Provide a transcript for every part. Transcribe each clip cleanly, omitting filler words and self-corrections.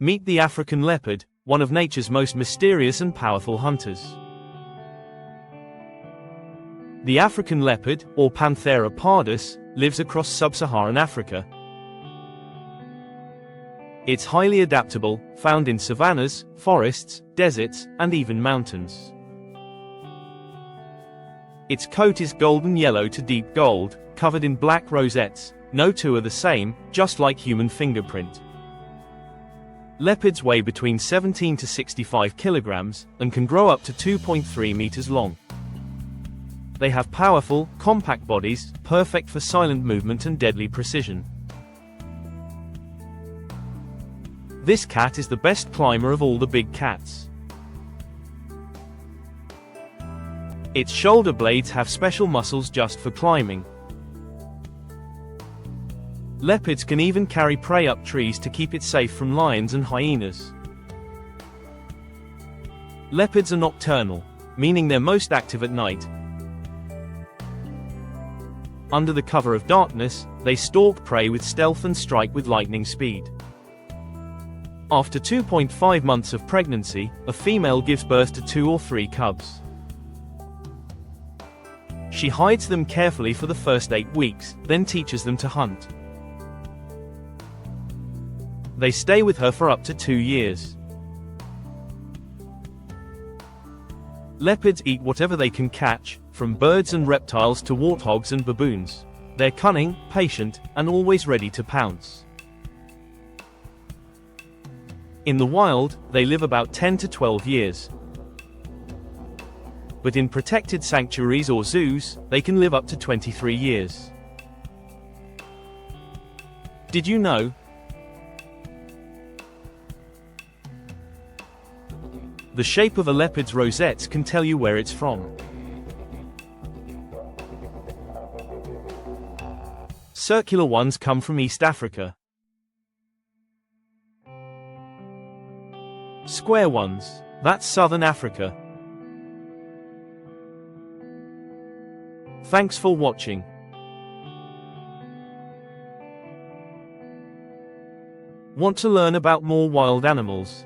Meet the African leopard, one of nature's most mysterious and powerful hunters. The African leopard, or Panthera pardus, lives across sub-Saharan Africa. It's highly adaptable, found in savannas, forests, deserts, and even mountains. Its coat is golden yellow to deep gold, covered in black rosettes. No two are the same, just like human fingerprint. Leopards weigh between 17 to 65 kilograms, and can grow up to 2.3 meters long. They have powerful, compact bodies, perfect for silent movement and deadly precision. This cat is the best climber of all the big cats. Its shoulder blades have special muscles just for climbing. Leopards can even carry prey up trees to keep it safe from lions and hyenas. Leopards are nocturnal, meaning they're most active at night. Under the cover of darkness, they stalk prey with stealth and strike with lightning speed. After 2.5 months of pregnancy, a female gives birth to 2 or 3 cubs. She hides them carefully for the first 8 weeks, then teaches them to hunt. They stay with her for up to 2 years. Leopards eat whatever they can catch, from birds and reptiles to warthogs and baboons. They're cunning, patient, and always ready to pounce. In the wild, they live about 10 to 12 years. But in protected sanctuaries or zoos, they can live up to 23 years. Did you know? The shape of a leopard's rosettes can tell you where it's from. Circular ones come from East Africa. Square ones, that's Southern Africa. Thanks for watching. Want to learn about more wild animals?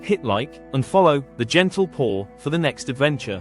Hit like and follow the Gentle Paw for the next adventure.